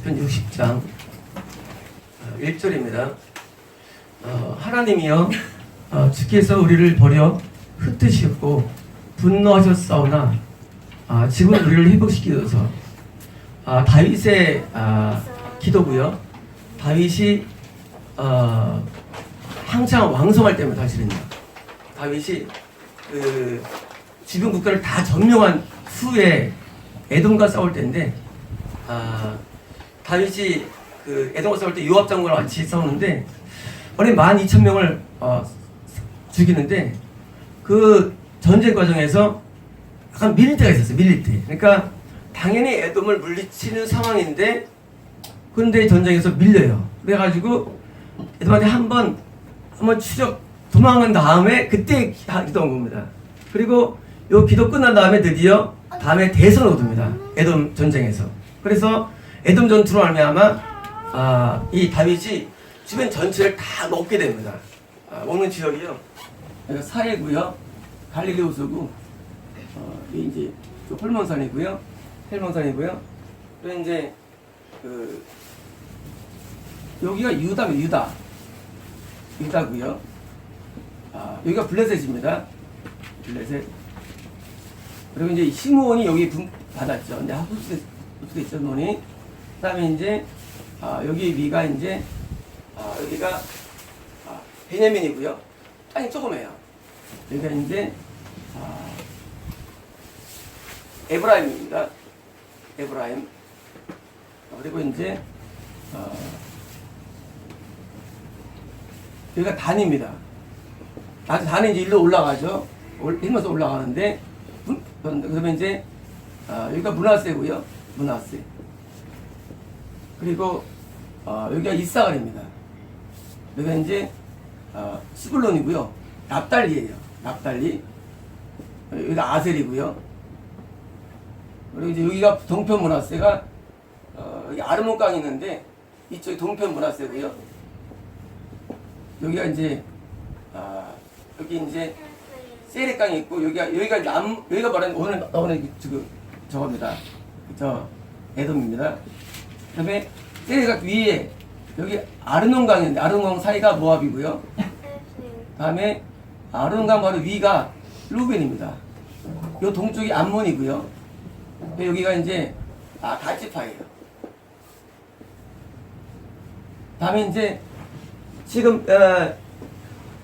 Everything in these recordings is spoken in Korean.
시편 60장 1절입니다. 하나님이여 주께서 우리를 버려 흩으시고 분노하셨사오나 지금 우리를 회복시키소서. 다윗의 기도고요. 다윗이 한창 왕성할 때입니다. 사실은요. 다윗이 그 주변 국가를 다 점령한 후에 에돔과 싸울 때인데 다윗이 그 에돔과 싸울 때 요압 장군과 같이 싸우는데 거의 12,000명을 죽이는데 그 전쟁 과정에서 약간 밀릴 때가 있었어요. 밀릴 때. 그러니까 당연히 에돔을 물리치는 상황인데 그런데 전쟁에서 밀려요. 그래가지고 에돔한테 한번 도망간 다음에 그때 기도한 겁니다. 그리고 요 기도 끝난 다음에 드디어 다음에 대선을 얻습니다. 에돔 전쟁에서. 그래서 에돔 전투로 말미암아 이 다윗이 주변 전체를 다 먹게 됩니다. 먹는 지역이요. 사해고요, 갈릴리 호수고, 이제 홀몬산이고요, 헬몬산이고요. 그리고 이제 여기가 유다고요. 여기가 블레셋입니다. 블레셋. 그리고 이제 시므온이 여기 받았죠. 근데 흡수됐죠, 논이. 그다음에 이제 여기 위가 이제 여기가 베냐민이고요. 땅이 조그매요. 여기가 이제 에브라임입니다. 에브라임. 그리고 이제 여기가 단입니다. 단이 이제 일로 올라가죠. 힘어서 올라가는데 그러면 이제 여기가 므낫세고요. 므낫세. 그리고 여기가 이사갈입니다. 여기가 이제 스불론이고요. 납달리예요. 납달리. 여기가 아셀이고요. 그리고 이제 여기가 동편 므낫세가 여기 아르몬강이 있는데 이쪽이 동편 므낫세고요. 여기가 이제 여기 이제 세레강이 있고 여기가 말하는 오늘 나오는 저겁니다. 저 에돔입니다. 그다음에 세레강 위에 여기 아르논강이 있는데 아르논강 사이가 모압이고요. 다음에 아르논강 바로 위가 루벤입니다. 요 동쪽이 암몬이고요. 여기가 이제 가치파예요. 다음에 이제 지금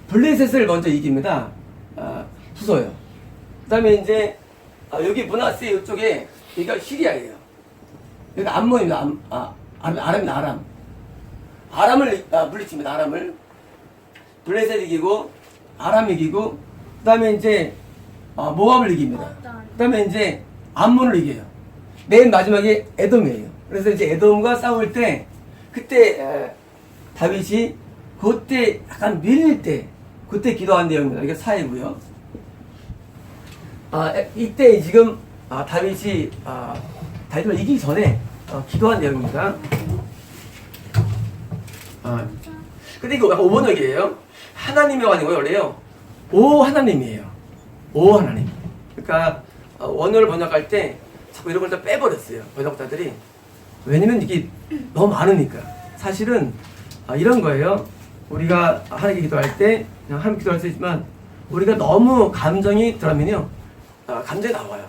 블레셋을 먼저 이깁니다. 부서요. 그 다음에 이제 여기 므낫세 이쪽에 여기가 시리아예요. 여기가 암몬입니다. 아람입니다. 아람을 물리칩니다. 아람을. 블레셋 이기고 아람 이기고 그 다음에 이제 모압을 이깁니다. 그 다음에 이제 암몬을 이겨요. 맨 마지막에 에돔이에요. 그래서 이제 에돔과 싸울 때 그때 다윗이 그때 약간 밀릴 때 그때 기도한 내용입니다. 이게 사회고요. 이때 지금 다윗이 다윗을 이기기 전에 기도한 내용입니다. 근데 이거 약간 오번역이에요. 하나님이 아니고 원래요. 오 하나님이에요. 오 하나님. 그러니까 원어를 번역할 때 자꾸 이런 걸 다 빼버렸어요. 번역자들이. 왜냐면 이게 너무 많으니까. 사실은 이런 거예요. 우리가 하나님께 기도할 때 그냥 하나님 기도할 수 있지만 우리가 너무 감정이 들어가면요. 감정이 나와요.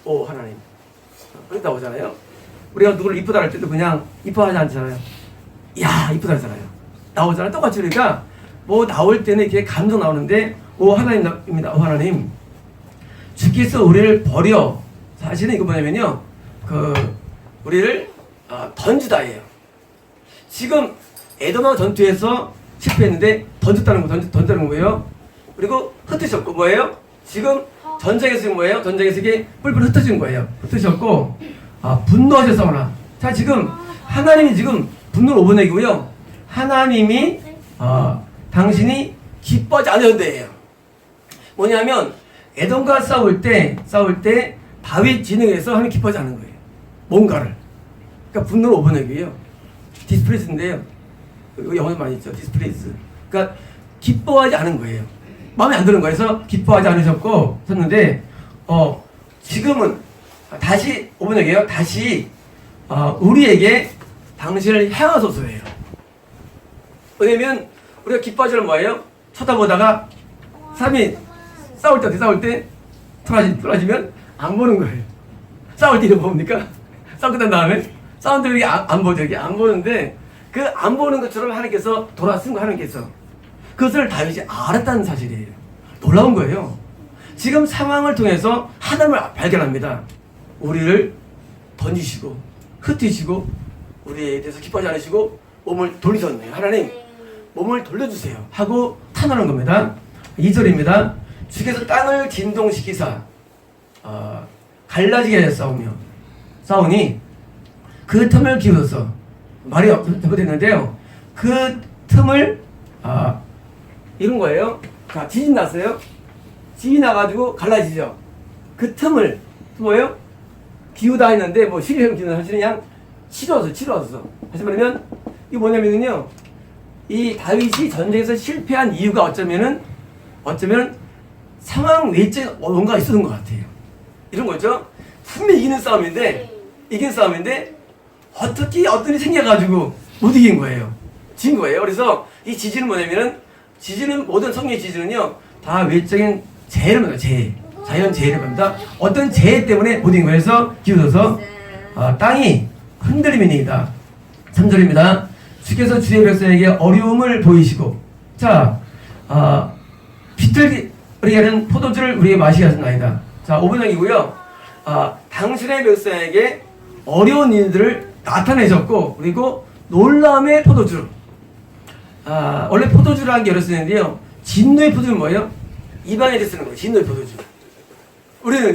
오 하나님. 그렇게 나오잖아요. 우리가 누구를 이쁘다 할 때도 그냥 이뻐하지 않잖아요. 이야 이쁘다 하잖아요. 나오잖아요. 똑같이. 그러니까 뭐 나올 때는 이렇게 감정 나오는데 오 하나님입니다. 오 하나님. 주께서 우리를 버려. 사실은 이거 뭐냐면요. 우리를 던지다예요. 지금 에돔하고 전투에서 실패했는데 던졌다는 거예요. 그리고 흩으셨고 뭐예요? 지금 전쟁에서 지금 뭐예요? 전쟁에서 이게 뿔뿔 흩어진 거예요. 흩으셨고 분노하셨사오나. 자 지금 하나님이 지금 분노를 오번역이고요. 하나님이 당신이 기뻐하지 않으셨대요. 뭐냐면 에돔과 싸울 때 다윗 진영에서 하나님 기뻐하지 않은 거예요. 뭔가를. 그러니까 분노를 오번역이에요. 디스프레이스인데요. 영어에 많이 있죠. 디스프레이스. 그러니까 기뻐하지 않은 거예요. 마음에 안 드는 거예요. 그래서 기뻐하지 않으셨고 섰는데 지금은 다시 오번역이에요. 다시 우리에게 당신을 향하소서예요. 왜냐면 우리가 기뻐하지는 뭐예요? 쳐다보다가 사람이 싸울 때 돌아지면 안 보는 거예요. 싸울 때 이거 뭡니까? 싸우고 난 다음에 싸운 데 안 보죠. 이게 안 보는데 그 안 보는 것처럼 하나님께서 돌아쓴 거 하나님께서 그것을 다윗이 알았다는 사실이에요. 놀라운 거예요. 지금 상황을 통해서 하나님을 발견합니다. 우리를 던지시고 흩으시고 우리에 대해서 기뻐하지 않으시고 몸을 돌리셨네요. 하나님 몸을 돌려주세요 하고 탄원한 겁니다. 2절입니다. 주께서 땅을 진동시키사 갈라지게 하여 싸우니 그 틈을 기울여서 말이 잘못됐는데요. 그 틈을 이런 거예요. 자, 지진 났어요. 지진 나가지고 갈라지죠. 그 틈을 뭐예요? 기우다 했는데 뭐 시리형 기우는 사실은 그냥 치러서 다시 말하면 이게 뭐냐면요, 이 다윗이 전쟁에서 실패한 이유가 어쩌면 상황 외적인 뭔가 있었던 것 같아요. 이런 거죠. 분명히 이기는 싸움인데 어떻게 어떤 일이 생겨가지고 못 이긴 거예요. 진 거예요. 그래서 이 지진은 지진은 모든 성경의 지진은요 다 외적인 재해를 말합니다. 자연 재해를 말합니다. 어떤 재해 때문에 못 이긴 거예요. 그래서 기울어서 땅이 흔들림이니이다. 3절입니다. 주께서 주의 백성에게 어려움을 보이시고 비틀게 하는 포도주를 우리에게 마시게 하셨나이다. 자, 5번역이고요. 당신의 백성에게 어려운 일들을 나타내셨고 그리고 놀라움의 포도주. 원래 포도주라는 게 여러 쓰는데요. 진노의 포도주는 뭐예요? 이방인들 쓰는 거예요. 진노의 포도주. 우리는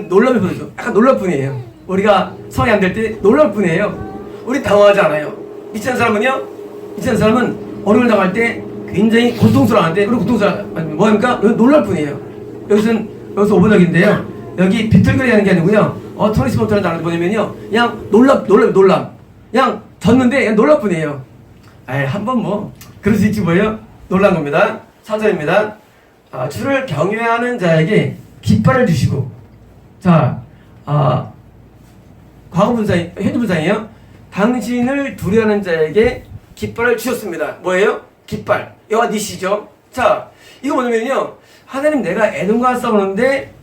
놀라움의 포도주. 약간 놀랄 뿐이에요. 우리가 성이 안 될 때 놀랄 뿐이에요. 우리 당황하지 않아요. 미치는 사람은 어려움을 당할 때 굉장히 고통스러워하는데, 그리고 뭐합니까? 놀랄 뿐이에요. 여기서 5번역인데요. 여기 비틀거리 하는 게 아니고요. 토니스 모터라는 단어를 보내면요. 그냥 놀람. 그냥 졌는데 그냥 놀랄 뿐이에요. 한번 그럴 수 있지 뭐예요? 놀란 겁니다. 4절입니다. 주를 경외하는 자에게 깃발을 주시고, 과거 분사인, 현재 분사이에요. 당신을 두려워하는 자에게 깃발을 주셨습니다. 뭐예요? 깃발. 여호와 니시죠. 자, 이거 뭐냐면요. 하나님 내가 에돔과 싸우는데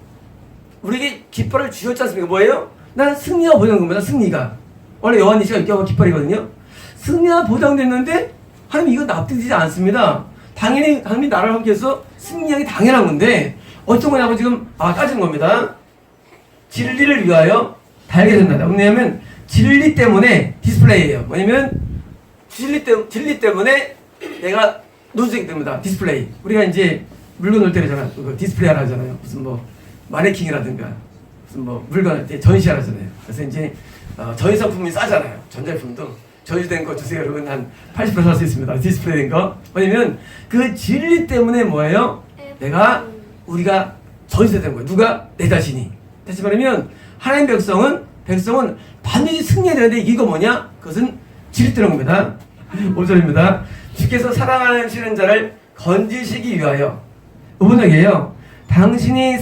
우리에게 깃발을 주셨지 않습니까? 뭐예요? 난 승리가 보장된 겁니다. 승리가. 원래 여호와 니시가 여호와 깃발이거든요. 승리가 보장됐는데 하나님 이거 납득되지 않습니다. 당연히 나라를 함께해서 승리하기 당연한 건데 어떤 거냐고 지금 따지는 겁니다. 진리를 위하여 달게 된다. 왜냐하면 진리 때문에 디스플레이예요. 뭐냐면 진리 때문에 내가 노출되기 때문이다. 디스플레이. 우리가 이제 물건 올 때잖아. 디스플레이 하라 하잖아요. 무슨 마네킹이라든가 무슨 물건 전시하라 하잖아요. 그래서 이제 전시 상품이 싸잖아요. 전자제품도 전시된 거 주세요. 그러면 한 80% 살 수 있습니다. 디스플레이 된 거. 왜냐면 그 진리 때문에 뭐예요? 우리가 전시된 거예요. 누가? 내 자신이. 다시 말하면 하나님 백성은 반드시 승리해야 되는데 이거 뭐냐? 그것은 진리 때문인 겁니다. 5절입니다. 주께서 사랑하시는 자를 건지시기 위하여. 5번역이에요. 당신이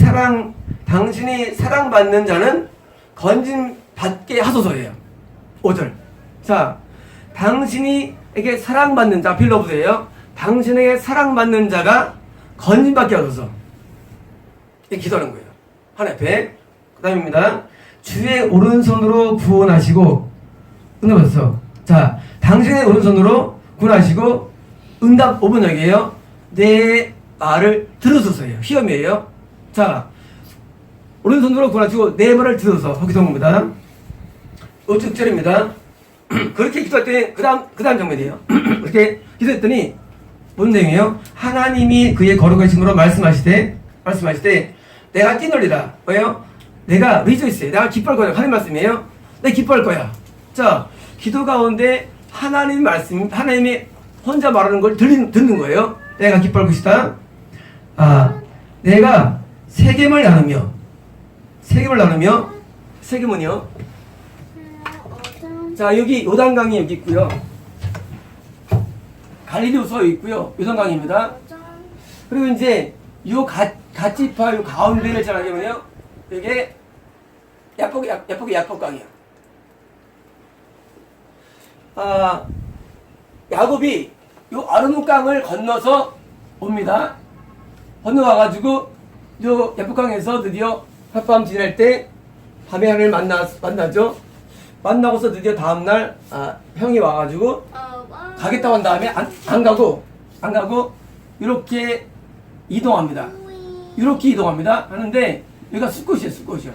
사랑받는 자는 건진받게 하소서예요. 5절. 자, 당신에게 사랑받는 자, 빌러브드예요. 당신에게 사랑받는 자가 건진받게 하소서. 이렇게 기도하는 거예요. 하나님 앞에. 그 다음입니다. 주의 오른손으로 구원하시고, 응답하소서. 자, 당신의 오른손으로 구원하시고, 응답 5번역이에요. 내 말을 들으소서예요. 시험이에요. 자, 오른손으로 구원하시고, 내 말을 들으소서. 기도한 겁니다. 6절입니다. 그렇게 기도할 때, 그 다음 장면이에요. 그렇게 기도했더니, 무슨 내용이에요? 하나님이 그의 거룩하신 으로 말씀하시되, 내가 뛰놀리라. 뭐예요? 내가 리조이스해. 내가 기뻐할 거야. 하나님 말씀이에요. 내가 기뻐할 거야. 자, 기도 가운데 하나님이 혼자 말하는 걸 듣는 거예요. 내가 기뻐할 것이다. 내가 세겜을 나누며, 세겜은요. 자, 여기 요단강이 여기 있고요. 갈릴리 호수가 여기 있고요. 요단강입니다. 그리고 이제 요 갓지파 요 가운데를 잘 알려면요. 이게 야복강이야. 야곱이 요 아르논강을 건너서 옵니다. 건너와가지고 요 야복강에서 드디어 하룻밤 지낼 때 밤에 하나님을 만나죠. 만나고서 드디어 다음날 형이 와가지고 가겠다고 한 다음에 안 가고 이렇게 이동합니다. 이렇게 이동합니다. 하는데 여기가 숫곳이에요.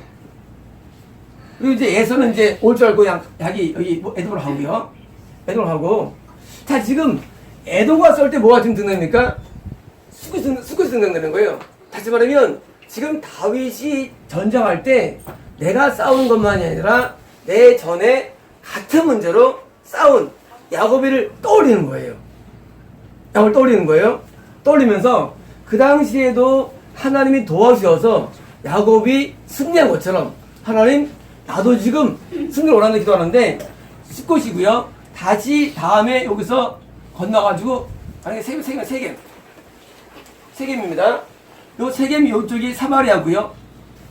그리고 이제 에서는 이제 올 줄 알고 여기 에돔을 하고요. 에돔을 하고 자 지금 에돔 갔을 때 뭐가 지금 등장됩니까? 숫곳이 등장되는 거예요. 다시 말하면 지금 다윗이 전쟁할 때 내가 싸운 것만이 아니라 내 전에 같은 문제로 싸운 야곱이를 떠올리는 거예요. 야곱을 떠올리는 거예요. 떠올리면서 그 당시에도 하나님이 도와주셔서 야곱이 승리한 것처럼 하나님 나도 지금 승리를 원하는 기도하는데 숫곳이고요. 다시 다음에 여기서 건너가지고 만약에 세겜입니다. 요 세겜이 요쪽이 사마리아고요.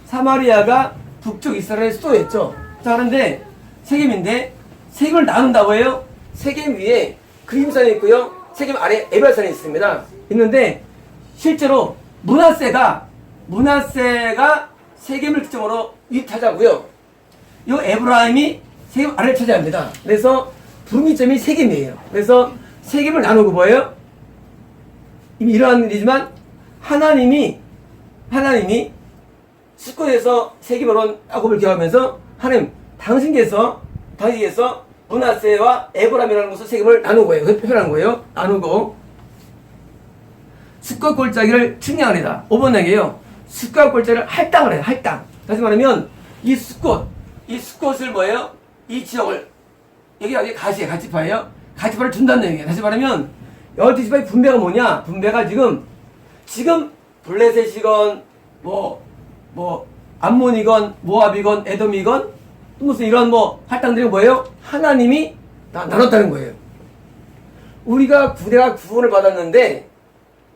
사마리아가 북쪽 이스라엘 수도였죠. 자 그런데 세겜인데 세겜을 나눈다고 해요. 세겜 위에 그림산이 있고요. 세겜 아래 에발산이 있습니다. 있는데 실제로 므낫세가 세겜을 기점으로 차지하고요. 요 에브라임이 세겜 아래를 차지합니다. 그래서 분기점이 세겜이에요. 그래서 세겜을 나누고 뭐예요? 이미 일어난 일이지만 하나님이 숫곳에서 세겜으로 온 야곱을 기억하면서 하나님 당신께서 므낫세와 에브라임이라는 곳을 세겜을 나누고 표현한 거예요. 나누고 숫곳 골짜기를 측량하리다. 5번 얘기예요. 숫곳 골짜기를 할당을 해요. 할당. 다시 말하면 이 숫곳을 뭐예요? 이 지역을 여기 가시파예요. 가시파를 준다는 얘기예요. 다시 말하면 12지파의 분배가 뭐냐? 분배가 지금 블레셋이건 암몬이건 모압이건 에돔이건 또 무슨 이런 할당들이 뭐예요? 하나님이 나눴다는 거예요. 우리가 내가 구원을 받았는데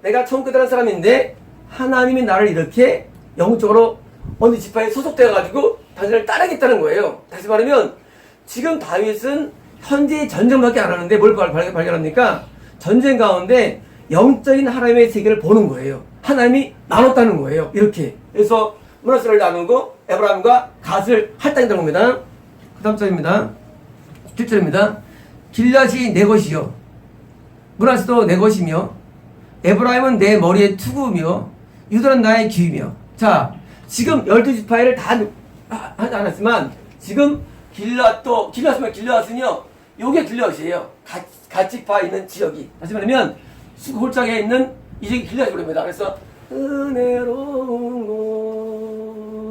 내가 천국 들어간 사람인데 하나님이 나를 이렇게 영적으로 어느 지파에 소속되어가지고 당신을 따르겠다는 거예요. 다시 말하면 지금 다윗은 현재 전쟁밖에 안 하는데 뭘 발견합니까? 전쟁 가운데 영적인 하나님의 세계를 보는 거예요. 하나님이 나눴다는 거예요. 이렇게. 그래서 므낫세를 나누고 에브라임과 갓을 할당했다는 겁니다. 그 다음 절입니다. 7절입니다. 길앗이 내 것이요 므낫세도 내 것이며 에브라임은 내 머리의 투구며 유다는 나의 귀이며. 자 지금 12지파를 다 하지 않았지만 지금 길앗은요 요게 길앗이에요. 갓지파 있는 지역이. 다시 말하면 골짜기에 있는 이 지역이 길앗이 부릅니다. 그래서 은혜로운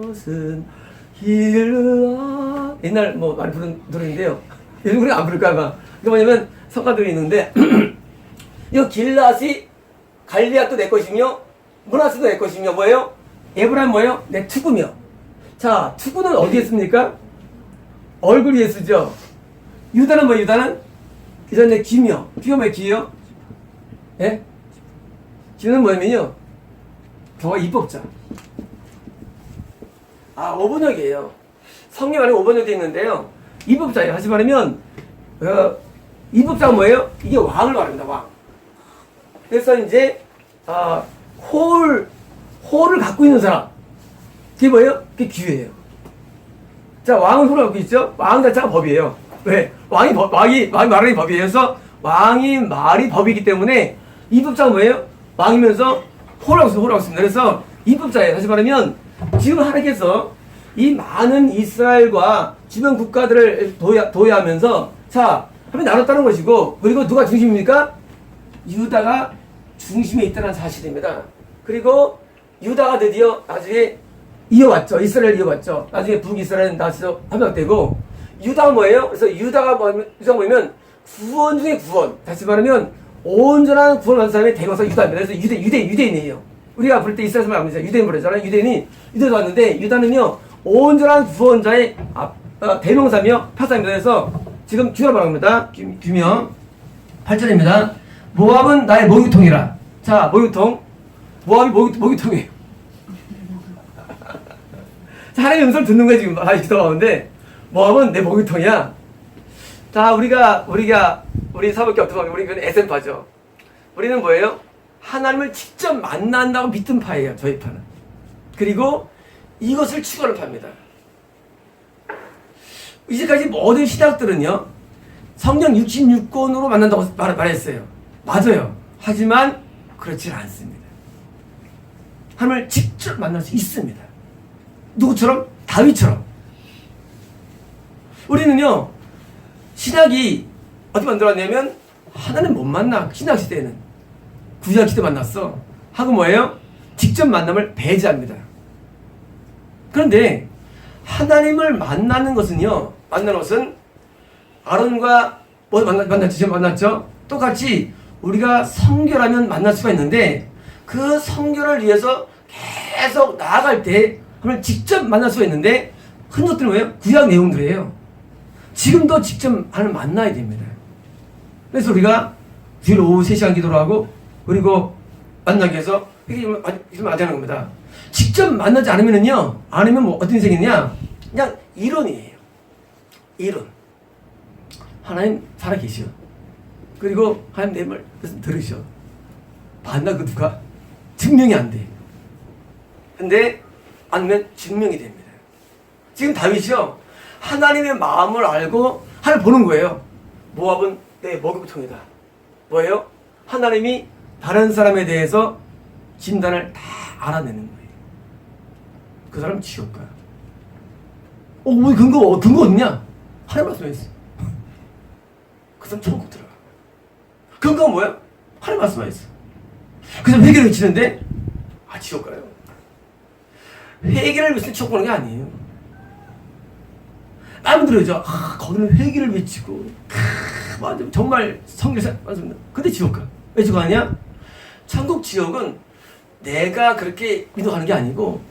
곳은 길앗 옛날 많이 부른 노래인데요. 요즘 우리가 안 부를까 아마. 그게 뭐냐면 성가들이 있는데 이 길앗이 갈리앗도 내 것이며 므낫세도 내 것이며 뭐예요? 에브라임 뭐예요? 내 투구며. 자 투구는 어디에 씁니까? 얼굴 위에 쓰죠. 유다는 유다는 이전 내 귀며. 귀가 뭐예요? 귀요? 예? 귀는 뭐냐면요 더 입법자. 5번역이에요. 성경 안에 5번역이 있는데요. 입법자예요. 다시 말하면 입법자가 뭐예요? 이게 왕을 말합니다. 왕. 그래서 이제 홀을 갖고 있는 사람. 그게 뭐예요? 그게 귀예요. 자 왕은 홀을 갖고 있죠. 왕 자체가 법이에요. 왜? 왕이 말하는 법이에요. 그래서 왕이 말이 법이기 때문에 입법자가 뭐예요? 왕이면서 홀을 갖고 있습니다. 그래서 입법자예요. 다시 말하면 지금 하나님께서 이 많은 이스라엘과 주변 국가들을 도외하면서 자 하나님 나눴다는 것이고 그리고 누가 중심입니까? 유다가 중심에 있다는 사실입니다. 그리고 유다가 드디어 나중에 이어왔죠. 이스라엘 이어왔죠. 나중에 북이스라엘은 나서 함락되고 유다가 뭐예요? 그래서 유다가 뭐냐면 구원 중에 구원. 다시 말하면 온전한 구원을 받은 사람이 대명사 유다입니다. 그래서 유대인이에요. 우리가 부를 때 이스라엘 사람 아니죠. 유대인 부르잖아요. 유대인도 왔는데 유다는요 온전한 구원자의 대명사며 파사입니다. 그래서 지금 규명 말합니다. 규명 8절입니다. 모압은 나의 목유통이라. 자 목유통. 모압이 목유통이에요. 자, 하나님의 음성을 듣는 거야 지금 기도가 오는데 모압은 내 목유통이야. 자, 우리 사법계 어떻게 보면 우리는 SM파죠. 우리는 뭐예요? 하나님을 직접 만난다고 믿는 파예요. 저희 파는. 그리고 이것을 추구하는 파입니다. 이제까지 모든 신학들은요, 성경 66권으로 만난다고 말했어요. 맞아요. 하지만 그렇지 않습니다. 하나님을 직접 만날 수 있습니다. 누구처럼? 다윗처럼. 우리는요, 신학이 어떻게 만들어왔냐면, 하나님 못 만나. 신학 시대에는. 구약 시대 만났어. 하고 뭐예요? 직접 만남을 배제합니다. 그런데 하나님을 만나는 것은요, 아론과 지금 만났죠? 똑같이 우리가 성결하면 만날 수가 있는데, 그 성결을 위해서 계속 나아갈 때 하나님을 직접 만날 수가 있는데, 흔적들은 뭐예요? 구약 내용들이에요. 지금도 직접 하나님을 만나야 됩니다. 그래서 우리가 주일 오후 3시간 기도를 하고, 그리고 만나기 위해서 이게 맞아는 겁니다. 직접 만나지 않으면 뭐 어떤 인생이냐? 그냥 이론이에요. 이론. 하나님 살아계셔. 그리고 하나님 내 말 들으셔. 만나 그 누가? 증명이 안 돼. 근데 아니면 증명이 됩니다. 지금 다윗이요, 하나님의 마음을 알고 하나님 보는 거예요. 모압은 내 먹이통이다. 뭐예요? 하나님이 다른 사람에 대해서 진단을 다 알아내는 거예요. 그 사람 지옥 가. 뭐 근거 어딨냐? 하나님 말씀하셨어. 그 사람 천국 들어가. 근거가 뭐야? 하나님 말씀하셨어. 그 사람 회개를 외치는데, 지옥 가요. 회개를 외치는 지옥 가는 게 아니에요. 마음 들어죠. 거기는 회개를 외치고, 맞아, 정말 성결사 맞습니다. 근데 지옥 가. 왜 지옥 가냐? 천국 지옥은 내가 그렇게 인도하는 게 아니고,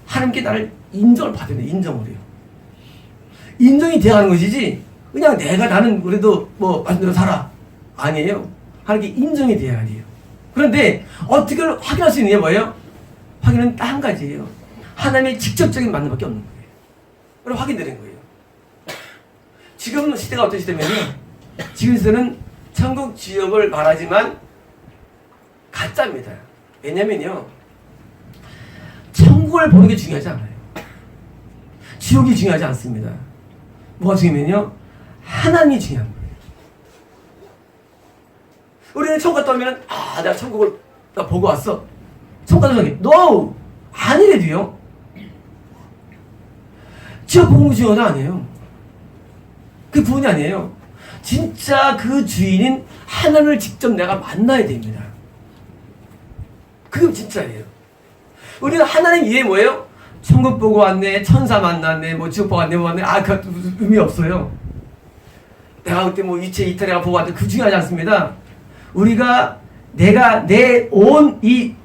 하나님께 나를 인정을 받아야 돼. 인정을 해요. 인정이 돼야 하는 것이지, 그냥 나는 그래도 말씀대로 살아. 아니에요. 하나님께 인정이 돼야 해요. 그런데 어떻게 확인할 수 있느냐? 뭐예요? 확인은 딱 한 가지예요. 하나님의 직접적인 만남밖에 없는 거예요. 그럼 확인되는 거예요. 지금 시대가 어떤 시대면요, 지금 시대는 천국 지옥을 말하지만 가짜입니다. 왜냐면요, 천국을 보는 게 중요하지 않아요. 지옥이 중요하지 않습니다. 뭐가 중요하면요, 하나님이 중요한 거예요. 우리는 천국 갔다 오면, 내가 천국을 나 보고 왔어. 천국 갔다 오면, no! 아니래도요. 지옥 보는 게 중요한 거 아니에요. 그 부분이 아니에요. 진짜 그 주인인 하나님을 직접 내가 만나야 됩니다. 그게 진짜예요. 우리는 하나님 이해 뭐예요? 천국 보고 왔네, 천사 만났네, 지옥 보고 왔네, 그 의미 없어요. 내가 그때 유체 이탈해가 보고 왔는데 그 중요하지 않습니다. 우리가 내가 내 온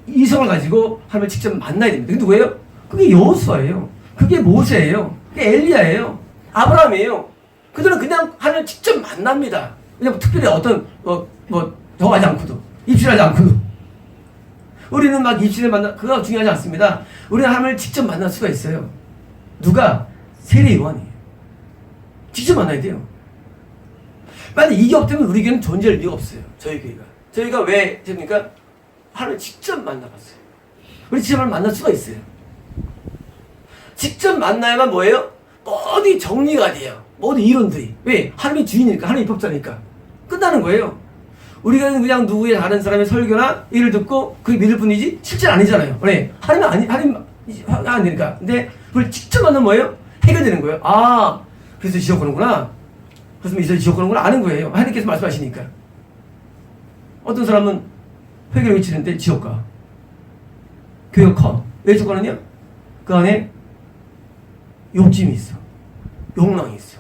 이성을 가지고 하나님을 직접 만나야 됩니다. 그게 누구예요? 그게 여호수아예요. 그게 모세예요. 그게 엘리야예요. 아브라함이에요. 그들은 그냥 하나님을 직접 만납니다. 그냥 특별히 어떤 더 하지 않고도, 입실하지 않고도. 우리는 입실에 그거 중요하지 않습니다. 우리는 하나님을 직접 만날 수가 있어요. 누가? 세례 요한이에요. 직접 만나야 돼요. 만약 이게 없다면 우리 교회는 존재할 이유가 없어요. 저희 교회가. 저희가 왜 됩니까? 하나님을 직접 만나봤어요. 우리 직접 만날 수가 있어요. 직접 만나야만 뭐예요? 모든 정리가 돼요. 모든 이론들이. 왜? 하나님이 주인이니까, 하나님이 입법자니까. 끝나는 거예요. 우리가 그냥 누구의 다른 사람의 설교나 일을 듣고 그게 믿을 뿐이지 실제는 아니잖아요. 왜? 하나님 안 되니까. 근데 그걸 직접 만나면 뭐예요? 해결되는 거예요. 그래서 지옥 가는구나. 그래서 이제 지옥 가는구나 아는 거예요. 하나님께서 말씀하시니까. 어떤 사람은 회개를 외치는데 지옥 가. 교회가 커. 왜 지옥 가느냐? 그 안에 욕심이 있어. 욕망이 있어.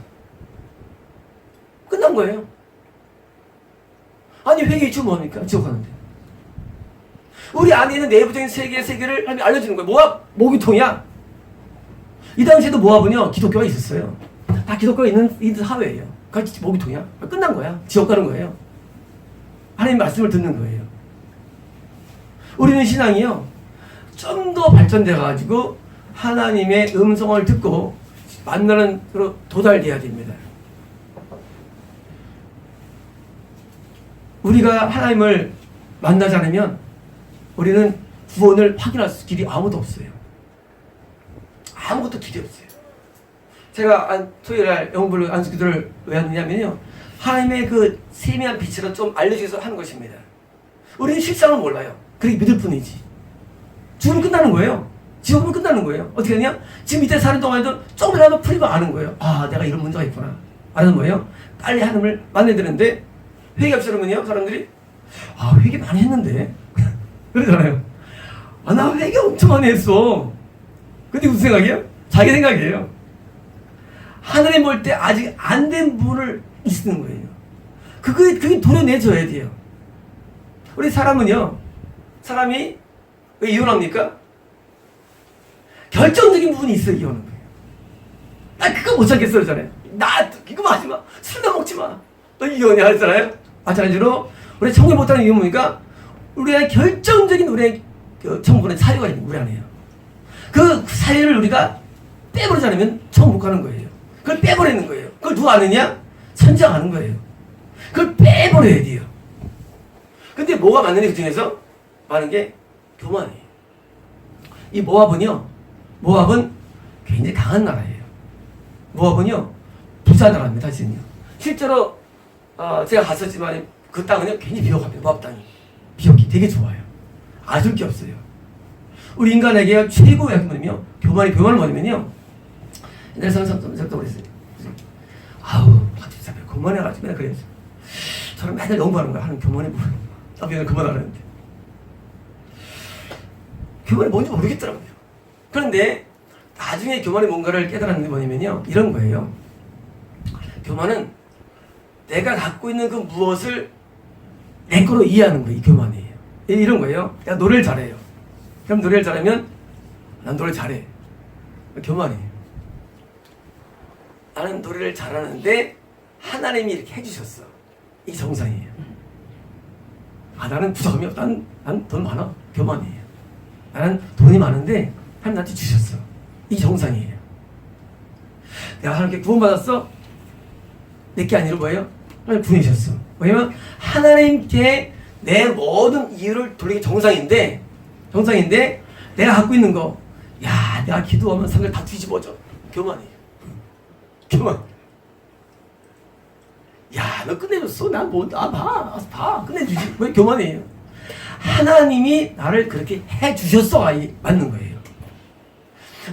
끝난 거예요. 아니 회개 외치고 뭐합니까? 지옥 가는데. 우리 안에 있는 내부적인 세계를 하나님이 알려주는 거예요. 모압 모기통이야. 이 당시에도 모압은요 기독교가 있었어요. 다 기독교가 있는 사회예요. 같이 모기통이야. 끝난 거야. 지옥 가는 거예요. 하나님 말씀을 듣는 거예요. 우리는 신앙이요 좀 더 발전돼 가지고 하나님의 음성을 듣고 만나는 그로 도달돼야 됩니다. 우리가 하나님을 만나지 않으면 우리는 구원을 확인할 길이 아무도 없어요. 아무것도 길이 없어요. 제가 토요일날 영불 안수기도를 왜 하느냐면요, 하나님의 그 세미한 빛으로 좀 알려주기 위해서 하는 것입니다. 우리는 실상을 몰라요. 그렇게 믿을 뿐이지. 죽으면 끝나는 거예요. 지옥은 끝나는 거예요. 어떻게 하냐? 지금 이때 사는 동안에도 조금이라도 풀리고 아는 거예요. 아, 내가 이런 문제가 있구나. 아는 거예요. 빨리 하나님을 만나야 되는데, 회개합시다 그러면요, 사람들이. 아, 회개 많이 했는데. 그러잖아요. 아, 나 회개 엄청 많이 했어. 근데 무슨 생각이에요? 자기 생각이에요. 하늘에 볼 때 아직 안 된 부분을 있는 거예요. 그게 도려내줘야 돼요. 우리 사람은요, 사람이 왜 이혼합니까? 결정적인 부분이 있어요, 이혼하는 거예요. 나 그거 못 참겠어, 그러잖아요. 나 이거 하지 마. 술도 먹지 마. 너 이혼이야, 그러잖아요. 마찬가지로, 우리 청구 못하는 이유는 뭡니까? 우리의 결정적인 우리의 청구는 사유가 있는 우리 안에요. 그 사유를 우리가 빼버리지 않으면 청구 못 가는 거예요. 그걸 빼버리는 거예요. 그걸 누가 아느냐? 선지자가 아는 거예요. 그걸 빼버려야 돼요. 근데 뭐가 많느냐, 그 중에서? 많은 게 교만이에요. 이 모압은 굉장히 강한 나라예요. 모압은요, 부자 나라입니다, 사실은요. 실제로, 제가 갔었지만 그 땅은요, 굉장히 비옥합니다, 모압 땅이. 비옥이 되게 좋아요. 아줄 게 없어요. 우리 인간에게 최고의 약물이며, 교만을 뭐냐면요, 옛날에 성도 그랬어요. 아우, 박집사님, 교만해가지고 맨날 그랬어요. 저는 맨날 연구하는 거야. 하는 교만이 뭐야. 나 맨날 그만하라는데. 교만이 뭔지 모르겠더라고요. 그런데 나중에 교만이 뭔가를 깨달았는데 뭐냐면요, 이런 거예요. 교만은 내가 갖고 있는 그 무엇을 내 거로 이해하는 거예요. 이 교만이에요. 이런 거예요. 내가 노래를 잘해요. 그럼 노래를 잘하면 난 노래 잘해. 교만이에요. 나는 노래를 잘하는데 하나님이 이렇게 해주셨어. 이게 정상이에요. 아, 나는 부자금이 없다. 난 돈 많아. 교만이에요. 나는 돈이 많은데 하나님 나한테 주셨어. 이게 정상이에요. 내가 하나님께 구원받았어? 내게 아니라 뭐예요? 하나님 구원이셨어. 왜냐면 하나님께 내 모든 이유를 돌리기 정상인데 내가 갖고 있는 거, 야, 내가 기도하면 상을 다 뒤집어져. 교만이에요. 교만. 야, 너 끝내줬어. 봐. 끝내주지. 왜 교만이에요? 하나님이 나를 그렇게 해주셨어. 맞는 거예요.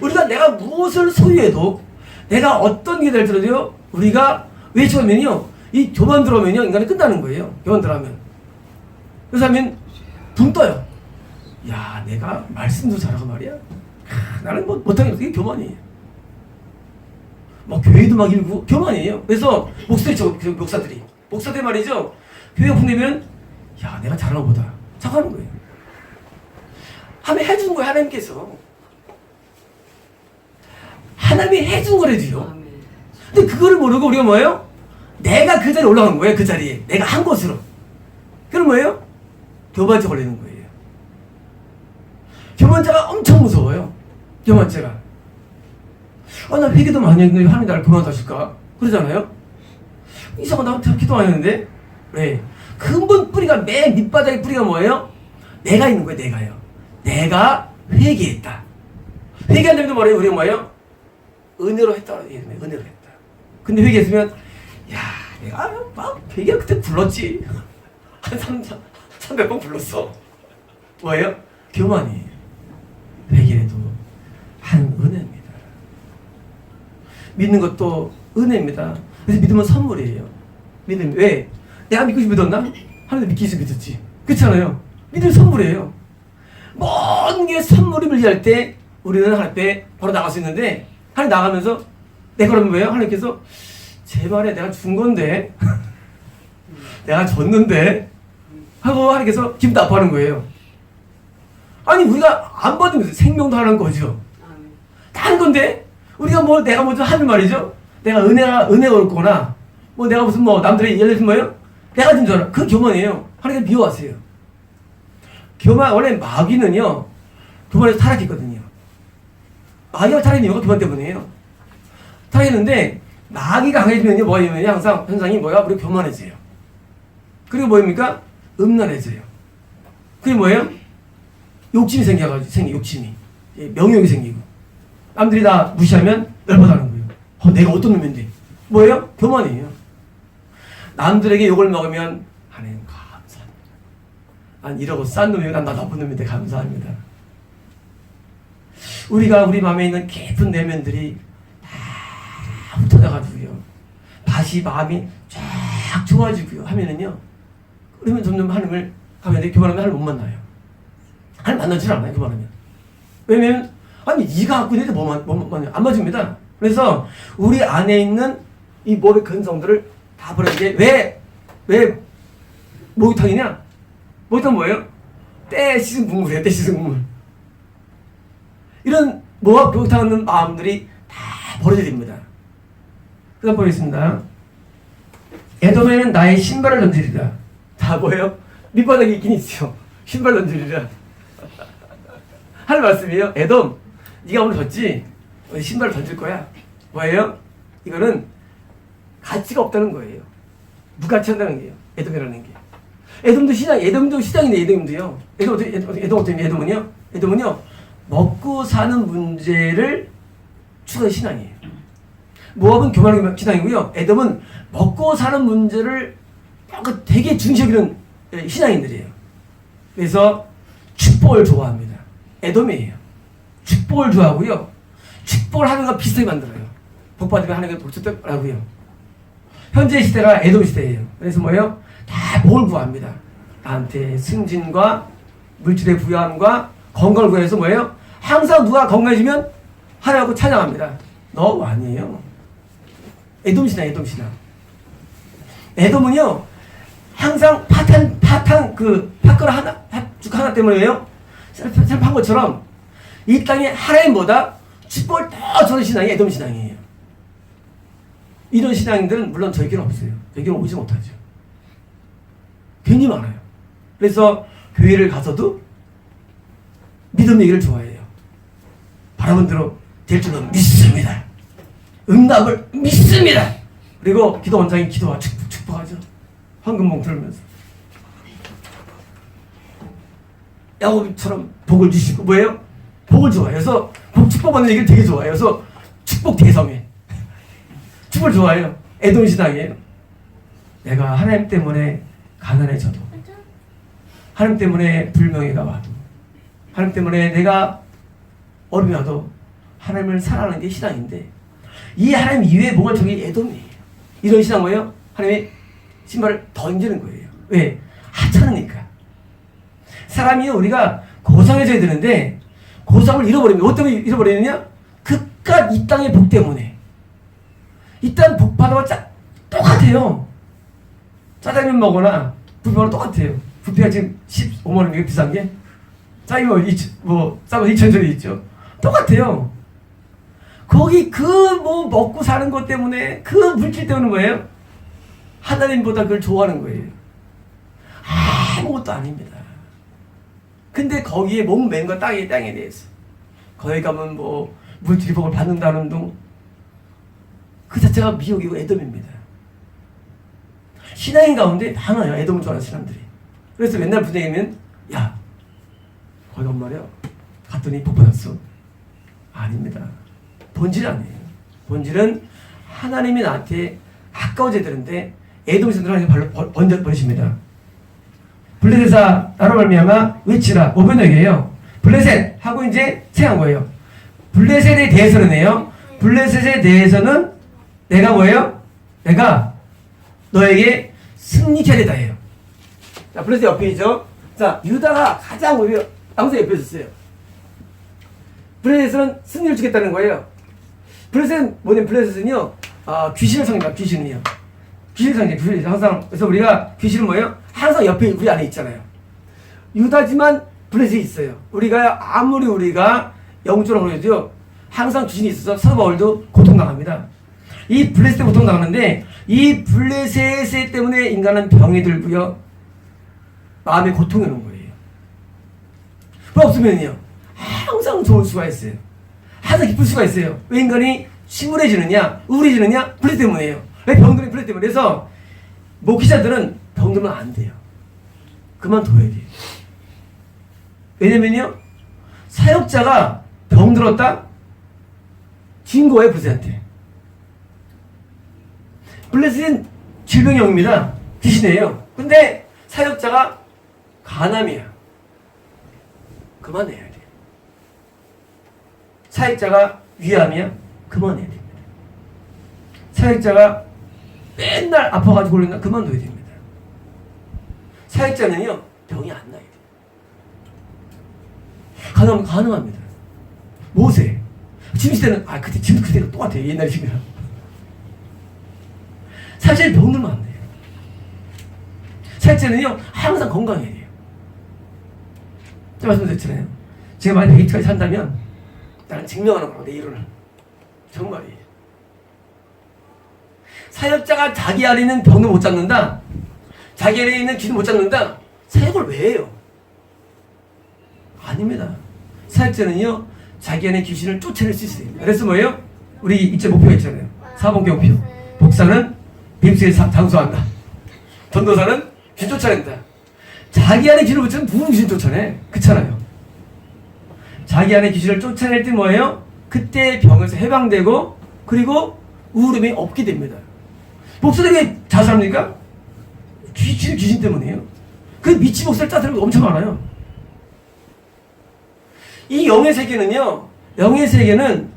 우리가 내가 무엇을 소유해도, 내가 어떤 기대를 들어도요, 우리가 외쳐면요, 이 교만 들어오면요, 인간이 끝나는 거예요. 교만 들어오면. 그래서 하면 붕 떠요. 야, 내가 말씀도 잘하고 말이야. 나는 뭐 못하겠어. 이게 교만이에요. 막 교회도 막 읽고 교만이에요. 그래서 목사들이 말이죠, 교회 오픈되면 야, 내가 잘하는 것보다 착하는 거예요. 하나님 해준 거예요. 하나님이 해준 거래도요. 근데 그거를 모르고 우리가 뭐예요? 내가 그 자리에 올라간 거예요. 그 자리에 내가 한 것으로. 그럼 뭐예요? 교만죄 걸리는 거예요. 교만죄가 엄청 무서워요. 교만죄가. 나 회개도 많이 했는데 하나님 나를 그만두실까? 그러잖아요? 이상하다. 나 기도 안 했는데? 왜? 근본 뿌리가, 맨 밑바닥의 뿌리가 뭐예요? 내가 있는 거예요. 내가요. 내가 회개했다. 회개한다면 뭐래요? 우리가 뭐예요? 은혜로 했다. 은혜로 했다. 근데 회개했으면, 야, 내가 막 회개 그때 불렀지. 한 300번 불렀어. 뭐예요? 교만이. 회개도 한 은혜입니다. 믿는 것도 은혜입니다. 그래서 믿음은 선물이에요. 믿음, 왜? 내가 믿고 싶어 믿었나? 하나님도 믿기 위해서 믿었지. 그렇잖아요. 믿음은 선물이에요. 모든 게 선물임을 이해할 때 우리는 하나님 앞에 바로 나갈 수 있는데, 하나님 나가면서 내 거라면 뭐예요? 하나님께서 제 말에 내가 준 건데 내가 줬는데 하고 하나님께서 기분 나빠하는 거예요. 아니, 우리가 안 받으면서 생명도 하는 거죠. 다 하는 건데 우리가 내가 먼저 하는 말이죠. 내가 은혜가 올 거나 내가 무슨 남들의 예를 들면 뭐예요? 내가 준 줄 알아. 그 교만이에요. 하나님께 미워하세요. 교만, 원래 마귀는요, 교만에서 타락했거든요. 마귀가 타락한 이유가 교만 때문이에요. 타락했는데 마귀가 강해지면요, 뭐냐면 항상 현상이 뭐야? 우리 교만해져요. 그리고 뭐입니까? 음란해져요. 그게 뭐예요? 욕심이 생겨 욕심이. 명욕이 생기고. 남들이 다 무시하면 열받아하는 거예요. 내가 어떤 놈인데. 뭐예요? 교만이에요. 남들에게 욕을 먹으면 하나님 감사합니다. 난 이러고 싼 놈이고 난 나쁜 놈인데 감사합니다. 우리가 우리 마음에 있는 깊은 내면들이 다 흩어져가지고요. 다시 마음이 쫙 좋아지고요. 하면은요. 그러면 점점 하나님을 가면 교만하면 하나님 못 만나요. 하나님 만나질 않아요. 교만하면. 왜냐면 아니 네가 갖고 있는데 안 맞습니다. 그래서 우리 안에 있는 이 몸의 근성들을 다 버리는 게 왜 목욕탕이냐? 목욕탕 뭐예요? 때 씻은 국물이에요. 때 씻은 국물. 이런 목욕탕 있는 마음들이 다 버려야 됩니다. 그 다음 보겠습니다. 에돔에는 나의 신발을 던지리라. 다 뭐예요? 밑바닥에 있긴 있죠. 신발 던지리라. 하는 말씀이에요. 에돔, 네가 오늘 졌지? 신발을 던질 거야. 뭐예요? 이거는 가치가 없다는 거예요. 무가치한다는 거예요. 에돔이라는 게. 에돔도 시장이네. 에돔도요. 에돔은요. 먹고 사는 문제를 추구하는 신앙이에요. 모압은 교만한 신앙이고요. 에돔은 먹고 사는 문제를 되게 중시하는 신앙인들이에요. 그래서 축복을 좋아합니다. 에돔이에요. 축복을 좋아하고요. 축복을 하나님과 비슷하게 만들어요. 복 받으면 하나님께 복 줬다고요. 현재 시대가 에돔 시대예요. 그래서 뭐예요? 다 복을 구합니다. 나한테 승진과 물질의 부여함과 건강을 구해서 뭐예요? 항상 누가 건강해지면 하나님하고 찬양합니다. 너 아니에요. 에돔 신앙. 에돔은요 항상 팥죽 하나 때문에요. 판 것처럼 이 땅에 하나님보다 축복을 더 주는 신앙이 에돔 신앙이에요. 이런 신앙인들은 물론 저에게는 없어요. 저에게는 오지 못하죠. 굉장히 많아요. 그래서 교회를 가서도 믿음 얘기를 좋아해요. 바라본 대로 될 줄은 믿습니다. 응답을 믿습니다. 그리고 기도 원장이 기도와 축복하죠. 황금봉 들으면서 야곱처럼 복을 주시고 뭐예요? 복을 좋아해요. 그래서 축복받는 얘기를 되게 좋아해요. 그래서 축복 대성해. 축복을 좋아해요. 에돔 신앙이에요. 내가 하나님 때문에 가난해져도, 하나님 때문에 불명예가 와도, 하나님 때문에 내가 어려움이 와도 하나님을 사랑하는 게 신앙인데, 이 하나님 이외에 뭔가 저기 에돔이에요. 이런 신앙 뭐예요? 하나님의 신발을 던지는 거예요. 왜? 하찮으니까. 사람이 우리가 고상해져야 되는데 고상을 잃어버리면 뭐 때문에 잃어버리느냐? 그깟 이 땅의 복 때문에. 이 땅 복 받아봤자 똑같아요. 짜장면 먹거나 뷔페 먹으면 똑같아요. 뷔페가 지금 15만 원이면 비싼 게 싸게 싸면 2,000원짜리 있죠. 똑같아요. 거기 먹고 사는 것 때문에 그 물질 때문에 뭐예요? 하나님보다 그걸 좋아하는 거예요. 아무것도 아닙니다. 근데 거기에 몸 맨 거 땅에 대해서 거기 가면 물질이 복을 받는다는 둥 그 자체가 미혹이고 에돔입니다. 신앙인 가운데 많아요. 에돔을 좋아하는 사람들이. 그래서 맨날 분쟁이면 야 거기 간 말이야 갔더니 복 받았어. 아닙니다. 본질이 아니에요. 본질은 하나님이 나한테 가까워져야 되는데 에돔 신앙을 버리십니다. 블레셋아 나로 말미암아 외치라. 오변에게요. 블레셋 하고 이제 생각한 거예요. 블레셋에 대해서는요. 블레셋에 대해서는 내가 뭐예요? 내가 너에게 승리케 하리다 해요. 자, 블레셋 옆에 있죠. 자, 유다가 가장 오히려 항상 옆에 있었어요. 블레셋은 승리를 주겠다는 거예요. 블레셋은요, 귀신을 상징합니다. 귀신이요. 귀신을 상징해요. 항상, 그래서 우리가 귀신은 뭐예요? 항상 옆에 우리 안에 있잖아요. 유다지만 블레셋이 있어요. 아무리 우리가 영적으로 그래도요, 항상 귀신이 있어서 사도 바울도 고통당합니다. 이 블레셋 고통당하는데, 이 블레셋 때문에 인간은 병이 들고요, 마음에 고통이 오는 거예요. 그거 없으면요, 항상 좋을 수가 있어요. 항상 기쁠 수가 있어요. 왜 인간이 침울해지느냐, 우울해지느냐? 블레셋 때문이에요. 왜 병들이 블레셋 때문에. 그래서 목회자들은 병들면 안 돼요. 그만둬야 돼요. 왜냐면요, 사역자가 병들었다? 진 거예요, 불새한테. 블레셋은 질병형입니다. 귀신이에요. 근데 사역자가 간암이야. 그만해야 돼. 사역자가 위암이야. 그만해야 됩니다. 사역자가 맨날 아파가지고 그러나 그만둬야 됩니다. 사역자는요, 병이 안 나야 돼. 가능합니다. 모세. 지금 시대는, 그때, 지금 그때가 똑같아요. 옛날 지금이랑. 사실 병들면 안 돼요. 사역자는요, 항상 건강해야 돼요. 제가 말씀드렸잖아요. 제가 만약 H까지 산다면, 나는 증명하는 거라고, 내 이론을. 정말이에요. 사역자가 자기 안에 있는 병도 못 잡는다. 자기 안에 있는 기도 못 잡는다. 사역을 왜 해요? 아닙니다. 사역자는요, 자기 안에 귀신을 쫓아낼 수 있어요. 그래서 뭐예요? 우리 입체 목표가 있잖아요. 사번개 목표. 목사는 빔스에 장수한다. 전도사는 귀신 쫓아낸다. 자기 안에 귀신을 못 쫓으면 누구 귀신 쫓아내? 그렇잖아요. 자기 안에 귀신을 쫓아낼 때 뭐예요? 그때 병에서 해방되고, 그리고 우울함이 없게 됩니다. 목사들이 왜 자수합니까? 귀신 때문이에요. 그 미친 목사를 따르는 게 엄청 많아요. 이 영의 세계는요, 영의 세계는